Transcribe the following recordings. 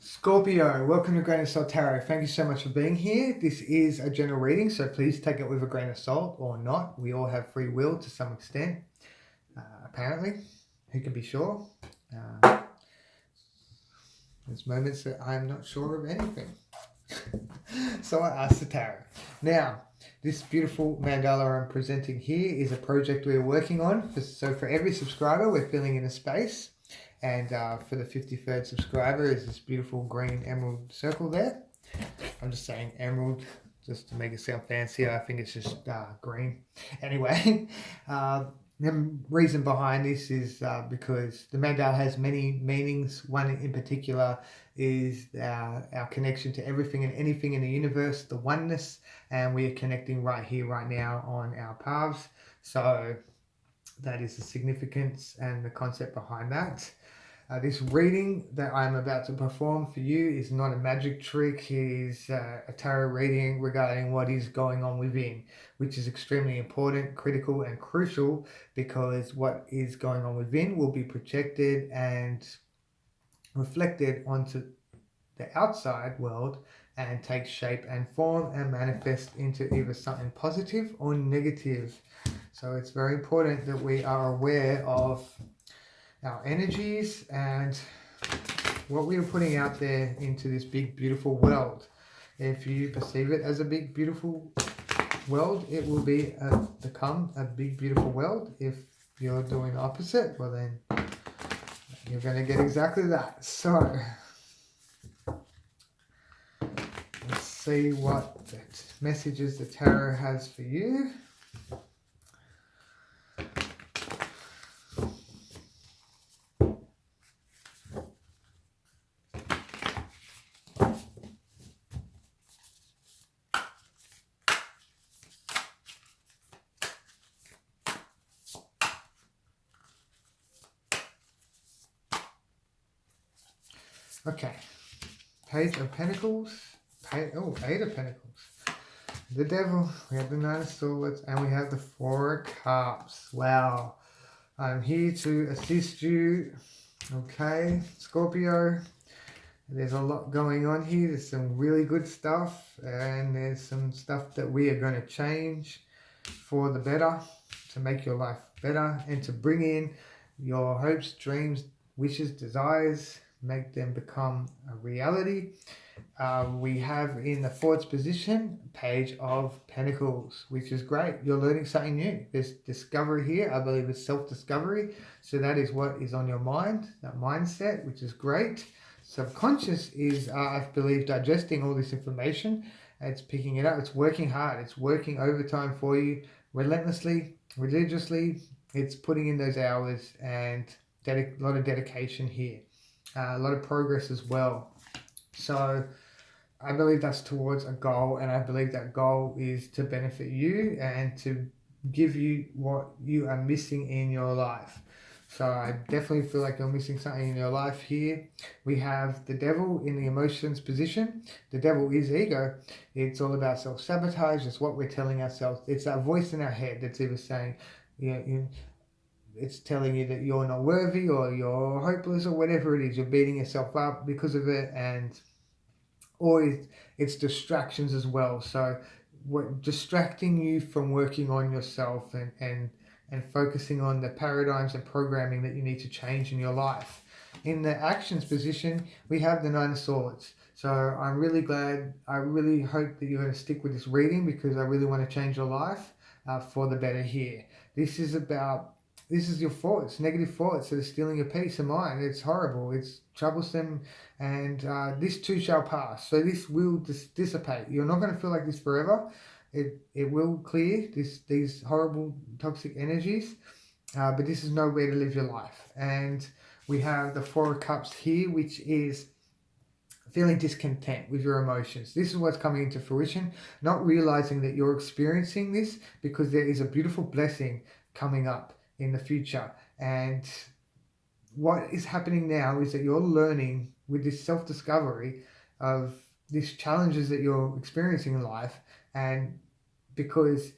Scorpio, welcome to Grain of Salt Tarot. Thank you so much for being here. This is a general reading, so please take it with a grain of salt or not. We all have free will to some extent, apparently. Who can be sure? There's moments that I'm not sure of anything. So I asked the tarot. Now, this beautiful mandala I'm presenting here is a project we're working on. So for every subscriber, we're filling in a space. And for the 53rd subscriber is this beautiful green emerald circle there. I'm just saying emerald just to make it sound fancier. I think it's just green. Anyway, the reason behind this is because the mandala has many meanings. One in particular is our connection to everything and anything in the universe, the oneness, and we are connecting right here, right now on our paths. So that is the significance and the concept behind that. This reading that I'm about to perform for you is not a magic trick. It is a tarot reading regarding what is going on within, which is extremely important, critical, and crucial, because what is going on within will be projected and reflected onto the outside world and take shape and form and manifest into either something positive or negative. So it's very important that we are aware of our energies and what we are putting out there into this big beautiful world. If you perceive it as a big beautiful world, it will become a big beautiful world. If you're doing the opposite, well then you're going to get exactly that. So let's see what messages the tarot has for you. Okay, Page of Pentacles, Eight of Pentacles, the Devil, we have the Nine of Swords, and we have the Four of Cups. Wow, I'm here to assist you, okay, Scorpio. There's a lot going on here. There's some really good stuff, and there's some stuff that we are going to change for the better, to make your life better, and to bring in your hopes, dreams, wishes, desires, make them become a reality. We have in the fourth position, Page of Pentacles, which is great. You're learning something new. There's discovery here. I believe it's self-discovery. So that is what is on your mind, that mindset, which is great. Subconscious is, I believe, digesting all this information. It's picking it up. It's working hard. It's working overtime for you, relentlessly, religiously. It's putting in those hours and a lot of dedication here. A lot of progress as well. So I believe that's towards a goal, and I believe that goal is to benefit you and to give you what you are missing in your life. So I definitely feel like you're missing something in your life here. We have the Devil in the emotions position. The Devil is ego. It's all about self-sabotage. It's what we're telling ourselves. It's that voice in our head that's either saying, it's telling you that you're not worthy or you're hopeless or whatever it is. You're beating yourself up because of it, or it's distractions as well. So what distracting you from working on yourself and focusing on the paradigms and programming that you need to change in your life. In the actions position, we have the Nine of Swords. So I'm really glad, I really hope that you're going to stick with this reading, because I really want to change your life for the better here. This is your thoughts, negative thoughts that are stealing your peace of mind. It's horrible. It's troublesome. And this too shall pass. So this will dissipate. You're not going to feel like this forever. It will clear these horrible toxic energies. But this is no way to live your life. And we have the Four of Cups here, which is feeling discontent with your emotions. This is what's coming into fruition. Not realizing that you're experiencing this because there is a beautiful blessing coming up in the future. And what is happening now is that you're learning with this self-discovery of these challenges that you're experiencing in life, and because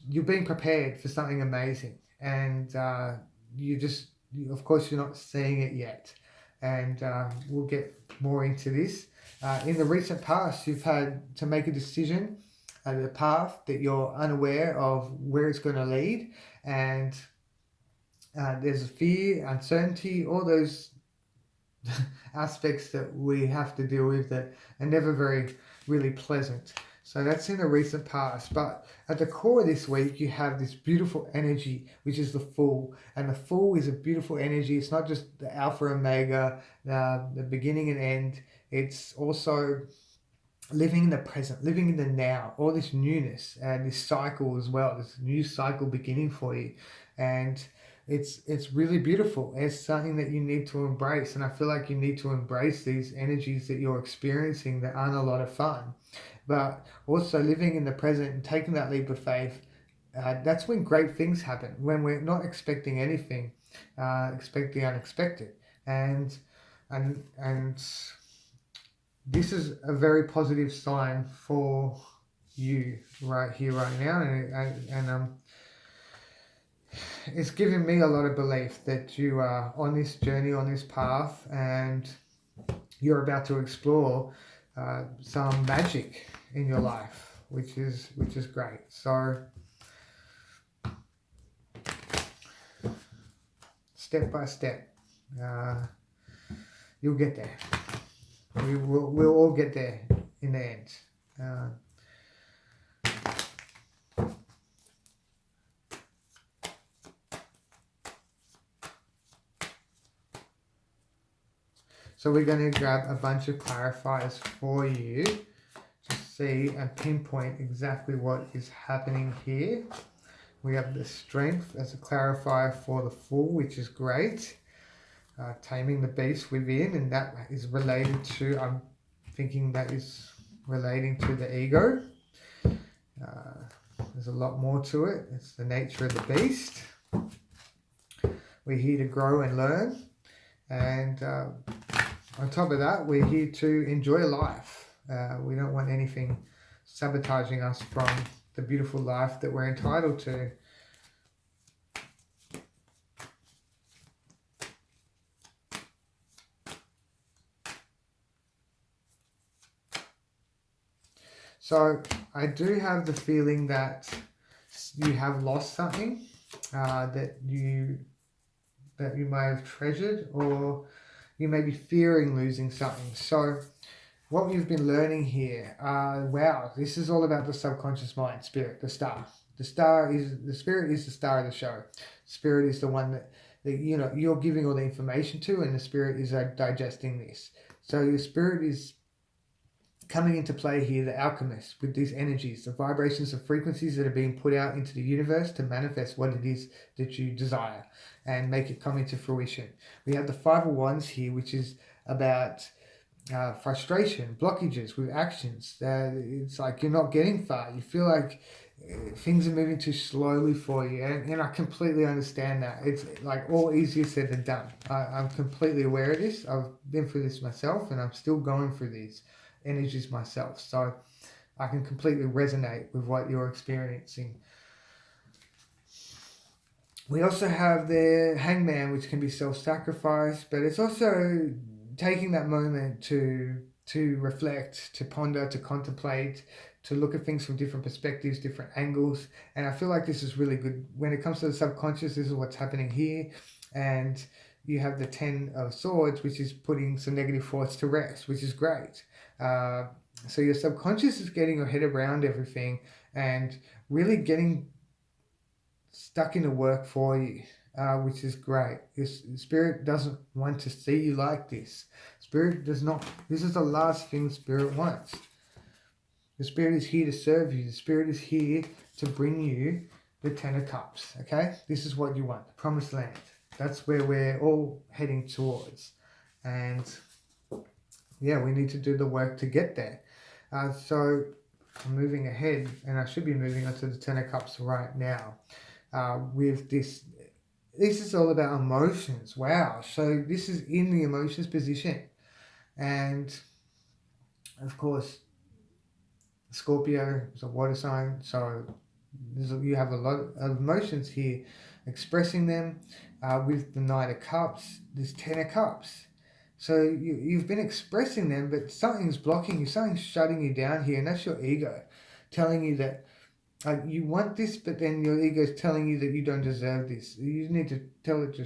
you're being prepared for something amazing, and of course you're not seeing it yet, and we'll get more into this. In the recent past, you've had to make a decision at a path that you're unaware of where it's going to lead, and there's fear, uncertainty, all those aspects that we have to deal with that are never very really pleasant. So that's in the recent past. But at the core of this week, you have this beautiful energy, which is the Fool. And the Fool is a beautiful energy. It's not just the Alpha Omega, the beginning and end. It's also living in the present, living in the now, all this newness and this cycle as well, this new cycle beginning for you. And it's really beautiful. It's something that you need to embrace. And I feel like you need to embrace these energies that you're experiencing that aren't a lot of fun. But also living in the present and taking that leap of faith, that's when great things happen, when we're not expecting anything, expect the unexpected. And this is a very positive sign for you right here, right now. And it's given me a lot of belief that you are on this journey, on this path, and you're about to explore some magic in your life, which is great. So step by step, you'll get there. We'll all get there in the end. So we're going to grab a bunch of clarifiers for you to see and pinpoint exactly what is happening here. We have the Strength as a clarifier for the Fool, which is great. Taming the beast within, and that is related to, I'm thinking that is relating to the ego. There's a lot more to it. It's the nature of the beast. We're here to grow and learn, and on top of that, we're here to enjoy life. We don't want anything sabotaging us from the beautiful life that we're entitled to. So I do have the feeling that you have lost something that you may have treasured, or you may be fearing losing something. So what you've been learning here, wow, this is all about the subconscious mind, spirit, the star. The spirit is the star of the show. Spirit is the one that you're giving all the information to, and the spirit is digesting this. So your spirit is coming into play here, the alchemist, with these energies, the vibrations of frequencies that are being put out into the universe to manifest what it is that you desire and make it come into fruition. We have the Five of Wands here, which is about frustration, blockages with actions. It's like you're not getting far. You feel like things are moving too slowly for you, and I completely understand that. It's like all easier said than done. I'm completely aware of this. I've been through this myself, and I'm still going through these energies myself, so I can completely resonate with what you're experiencing. We also have the Hangman, which can be self-sacrifice, but it's also taking that moment to reflect, to ponder, to contemplate, to look at things from different perspectives, different angles. And I feel like this is really good when it comes to the subconscious. This is what's happening here. And you have the Ten of Swords, which is putting some negative thoughts to rest, which is great. So your subconscious is getting your head around everything and really getting stuck in the work for you, which is great. Your spirit doesn't want to see you like this. Spirit does not. This is the last thing Spirit wants. The Spirit is here to serve you. The Spirit is here to bring you the Ten of Cups. Okay, this is what you want, the Promised Land. That's where we're all heading towards, and yeah, we need to do the work to get there. So I'm moving ahead, and I should be moving on to the Ten of Cups right now. With this is all about emotions. Wow. So this is in the emotions position. And of course, Scorpio is a water sign. So you have a lot of emotions here, expressing them with the Knight of Cups, this Ten of Cups. So you've been expressing them, but something's blocking you, something's shutting you down here, and that's your ego telling you that you want this, but then your ego is telling you that you don't deserve this. You need to tell it to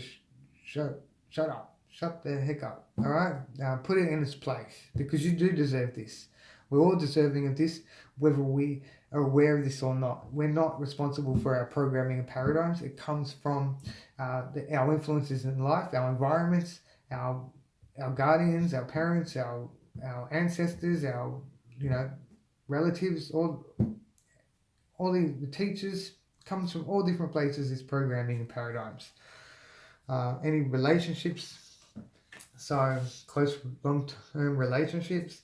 shut up, shut the heck up, all right? Put it in its place, because you do deserve this. We're all deserving of this, whether we are aware of this or not. We're not responsible for our programming and paradigms. It comes from our influences in life, our environments, our guardians, our parents, our ancestors, our relatives, all the teachers. Comes from all different places. This programming and paradigms. Any relationships, so close long-term relationships,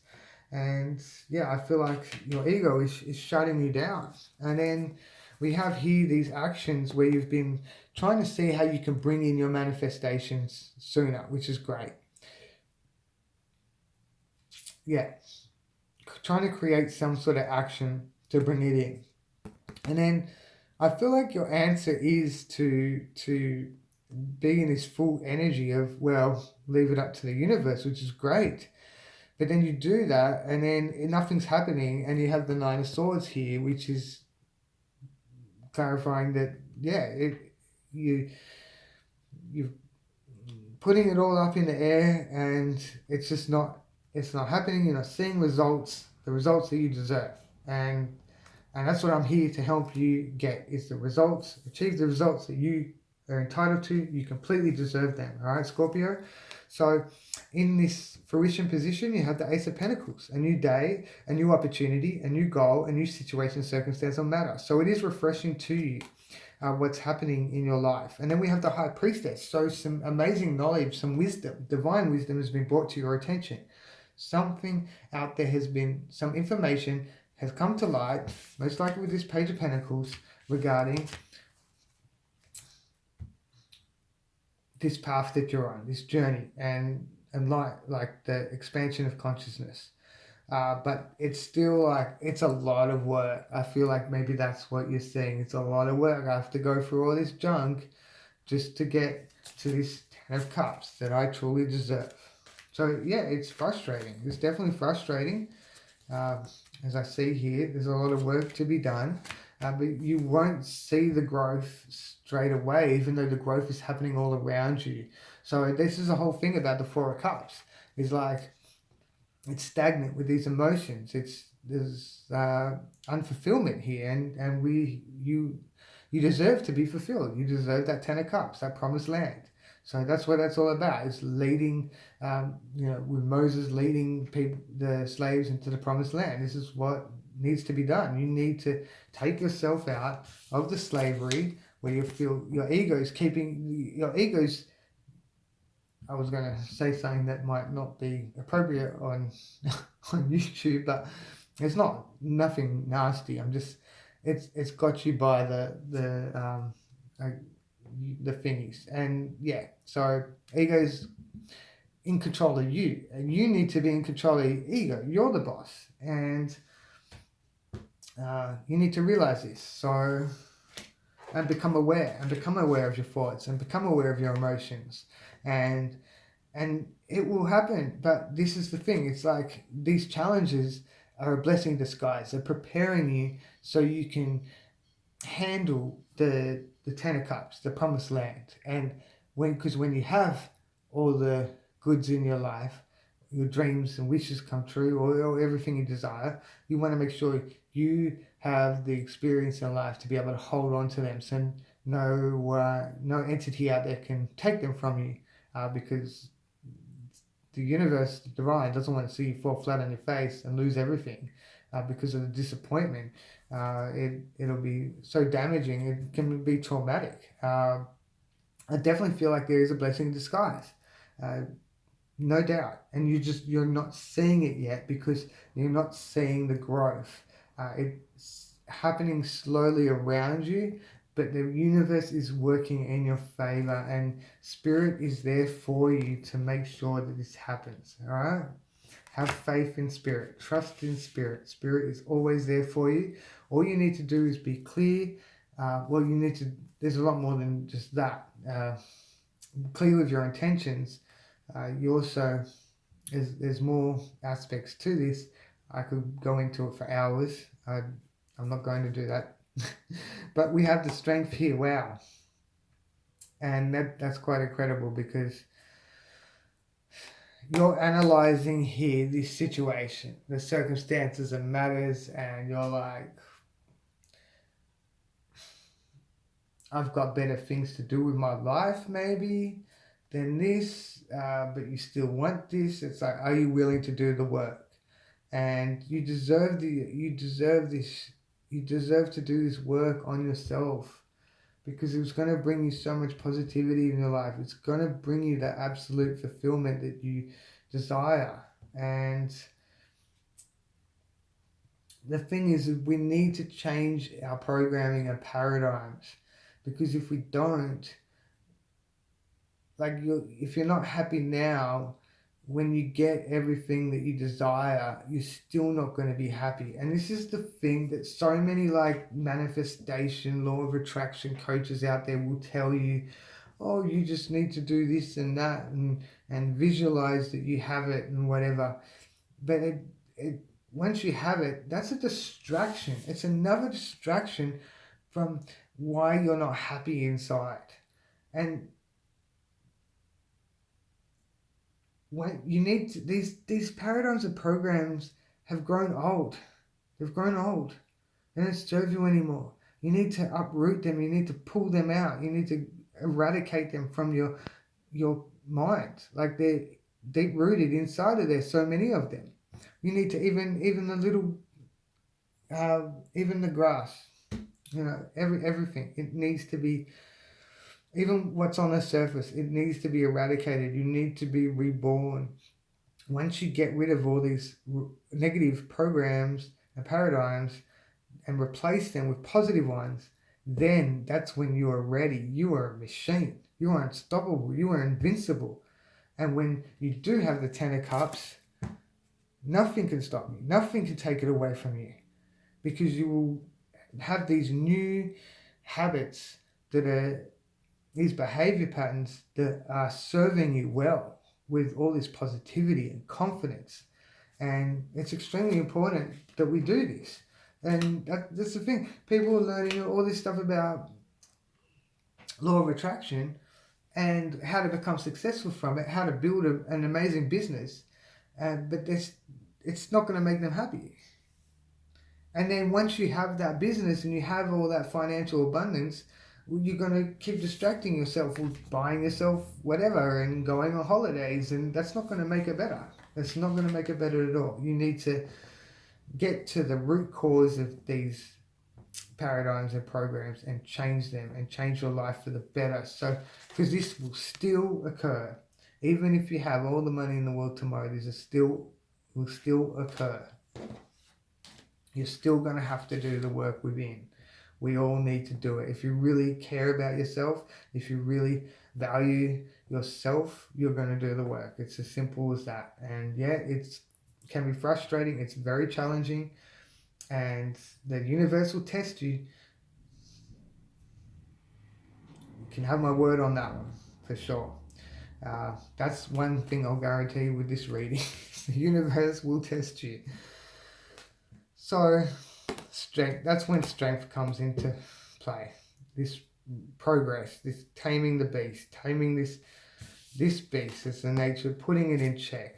and yeah, I feel like your ego is shutting you down. And then we have here these actions where you've been trying to see how you can bring in your manifestations sooner, which is great. Yeah, trying to create some sort of action to bring it in. And then I feel like your answer is to be in this full energy of, well, leave it up to the universe, which is great. But then you do that, and then nothing's happening, and you have the Nine of Swords here, which is clarifying that, yeah, you're putting it all up in the air, and it's just not happening. You're not seeing results, the results that you deserve, and that's what I'm here to help you get, is the results, achieve the results that you are entitled to. You completely deserve them. All right, Scorpio. So in this fruition position, you have the Ace of Pentacles, a new day, a new opportunity, a new goal, a new situation, circumstance, or matter. So it is refreshing to you what's happening in your life. And then we have the High Priestess. So some amazing knowledge, some wisdom, divine wisdom has been brought to your attention. Something out there has been, some information has come to light, most likely with this Page of Pentacles, regarding this path that you're on, this journey, and like the expansion of consciousness. But it's still like, it's a lot of work. I feel like maybe that's what you're seeing. It's a lot of work. I have to go through all this junk just to get to this Ten of Cups that I truly deserve. So yeah, it's frustrating. It's definitely frustrating. As I see here, there's a lot of work to be done, but you won't see the growth straight away, even though the growth is happening all around you. So this is the whole thing about the Four of Cups. Is like, it's stagnant with these emotions. There's unfulfillment here, and you deserve to be fulfilled. You deserve that Ten of Cups, that promised land. So that's what that's all about, is leading, with Moses leading the slaves into the promised land. This is what needs to be done. You need to take yourself out of the slavery where you feel your ego's, I was going to say something that might not be appropriate on on YouTube, but it's nothing nasty. It's got you by the thingies. And yeah, so ego's in control of you, and you need to be in control of your ego. You're the boss, and you need to realize this. So, and become aware of your thoughts, and become aware of your emotions, and it will happen. But this is the thing, it's like these challenges are a blessing in disguise. They're preparing you so you can handle the Ten of Cups, the promised land. And because when you have all the goods in your life, your dreams and wishes come true, or everything you desire, you want to make sure you have the experience in life to be able to hold on to them, so no entity out there can take them from you, because the universe, the divine, doesn't want to see you fall flat on your face and lose everything because of the disappointment. It'll be so damaging. It can be traumatic. I definitely feel like there is a blessing in disguise, no doubt. And you're not seeing it yet because you're not seeing the growth. It's happening slowly around you, but the universe is working in your favor, and spirit is there for you to make sure that this happens. All right. Have faith in spirit. Trust in spirit. Spirit is always there for you. All you need to do is be clear. There's a lot more than just that. Clear with your intentions, You also, there's more aspects to this. I could go into it for hours. I'm not going to do that. But we have the strength here. Wow. And that's quite incredible, because you're analyzing here this situation, the circumstances and matters, and you're like, I've got better things to do with my life maybe than this, but you still want this. It's like, are you willing to do the work? And you deserve this. You deserve to do this work on yourself, because it's going to bring you so much positivity in your life. It's going to bring you the absolute fulfillment that you desire. And the thing is, we need to change our programming and paradigms, because if we don't, like, if you're not happy now, when you get everything that you desire, you're still not going to be happy. And this is the thing that so many like manifestation, law of attraction coaches out there will tell you, oh, you just need to do this and that, and visualize that you have it and whatever. But once you have it, that's a distraction. It's another distraction from why you're not happy inside. And when you need to, these paradigms and programs have grown old. They've grown old. They don't serve you anymore. You need to uproot them. You need to pull them out. You need to eradicate them from your mind. Like, they're deep rooted inside of there. So many of them. You need to even the little, even the grass. You know, everything. It needs to be. Even what's on the surface, it needs to be eradicated. You need to be reborn. Once you get rid of all these negative programs and paradigms and replace them with positive ones, then that's when you are ready. You are a machine. You are unstoppable. You are invincible. And when you do have the Ten of Cups, nothing can stop you. Nothing can take it away from you, because you will have these new habits that are these behavior patterns that are serving you well, with all this positivity and confidence. And it's extremely important that we do this. And that's the thing. People are learning all this stuff about law of attraction and how to become successful from it, how to build an amazing business. But it's not going to make them happy. And then once you have that business and you have all that financial abundance, you're going to keep distracting yourself with buying yourself whatever and going on holidays, and that's not going to make it better. That's not going to make it better at all. You need to get to the root cause of these paradigms and programs and change them and change your life for the better. So, because this will still occur. Even if you have all the money in the world tomorrow, will still occur. You're still going to have to do the work within. We all need to do it. If you really care about yourself, if you really value yourself, you're going to do the work. It's as simple as that. And yeah, it can be frustrating. It's very challenging. And the universe will test you. You can have my word on that one, for sure. That's one thing I'll guarantee you with this reading. The universe will test you. So, strength, that's when strength comes into play. This progress, this taming the beast, taming this beast, is the nature, putting it in check.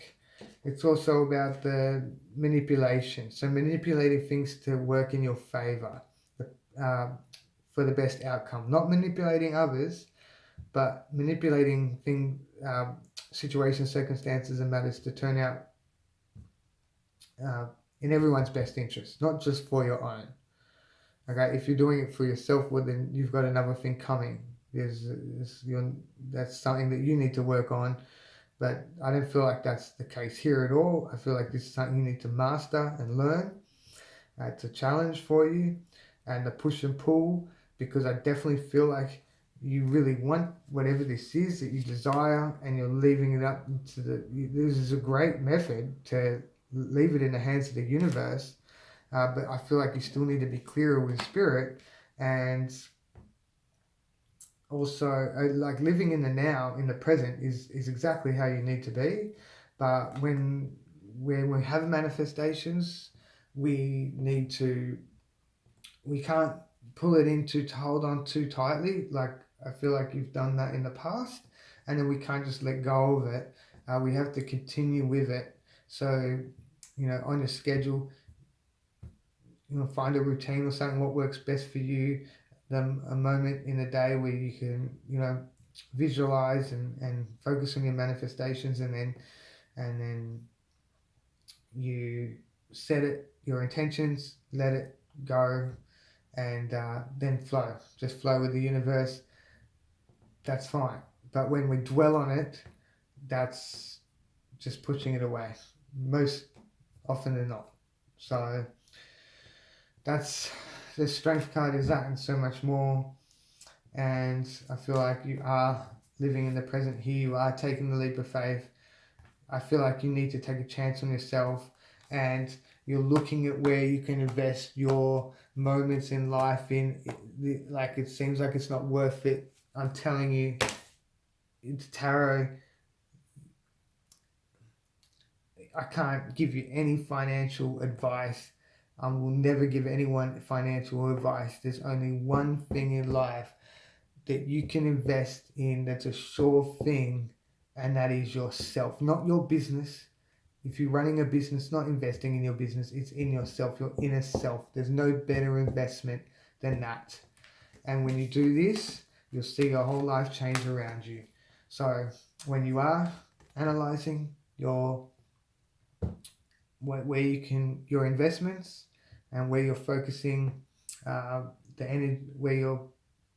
It's also about the manipulation. So manipulating things to work in your favor, for the best outcome. Not manipulating others, but manipulating situations, circumstances, and matters to turn out in everyone's best interest, not just for your own. Okay, if you're doing it for yourself, well, then you've got another thing coming. That's something that you need to work on. But I don't feel like that's the case here at all. I feel like this is something you need to master and learn. It's a challenge for you, and the push and pull, because I definitely feel like you really want whatever this is that you desire, and you're leaving it up to this is a great method to leave it in the hands of the universe. But I feel like you still need to be clearer with spirit and also like living in the now, in the present, is exactly how you need to be. But when we have manifestations, we can't pull it into to hold on too tightly. Like I feel like you've done that in the past, and then we can't just let go of it. We have to continue with it. So, on your schedule, find a routine or something, what works best for you. A moment in the day where you can, visualize and focus on your manifestations, and then you set it, your intentions, let it go, and then flow. Just flow with the universe. That's fine. But when we dwell on it, that's just pushing it away, most often than not. So that's the strength card is that and so much more. And I feel like you are living in the present here. You are taking the leap of faith. I feel like you need to take a chance on yourself, and you're looking at where you can invest your moments in life in. Like, it seems like it's not worth it. I'm telling you, it's tarot. I can't give you any financial advice. I will never give anyone financial advice. There's only one thing in life that you can invest in that's a sure thing, and that is yourself, not your business. If you're running a business, not investing in your business, it's in yourself, your inner self. There's no better investment than that. And when you do this, you'll see your whole life change around you. So when you are analyzing where you can, your investments, and where you're focusing the energy, where you're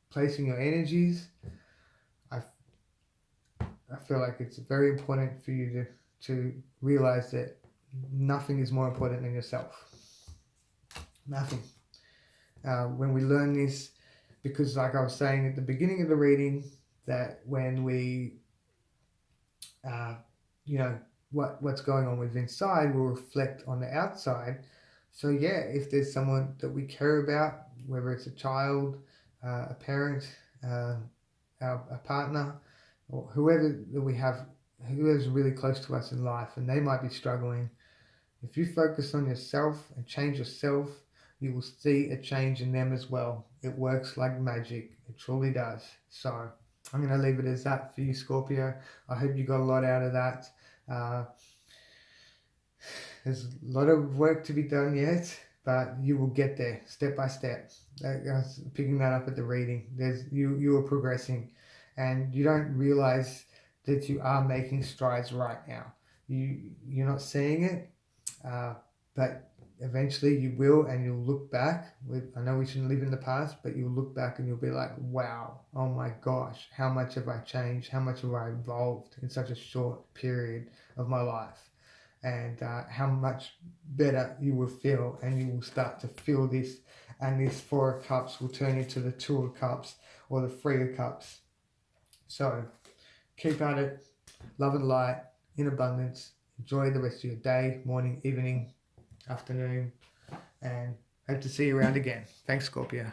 placing your energies, I feel like it's very important for you to realize that nothing is more important than yourself. Nothing. When we learn this, because like I was saying at the beginning of the reading, that when we, what's going on with inside will reflect on the outside. So yeah, if there's someone that we care about, whether it's a child, a parent, a partner, or whoever that we have, whoever's really close to us in life, and they might be struggling, if you focus on yourself and change yourself, you will see a change in them as well. It works like magic. It truly does. So I'm going to leave it as that for you, Scorpio. I hope you got a lot out of that. There's a lot of work to be done yet, but you will get there step by step. I was picking that up at the reading. You are progressing, and you don't realize that you are making strides right now. You're not seeing it, but eventually you will, and you'll look back. I know we shouldn't live in the past, but you'll look back and you'll be like, wow, oh my gosh, how much have I changed? How much have I evolved in such a short period of my life? And how much better you will feel, and you will start to feel this, and this Four of Cups will turn into the Two of Cups or the Three of Cups. So keep at it, love and light, in abundance. Enjoy the rest of your day, morning, evening, afternoon, and hope to see you around again. Thanks, Scorpio.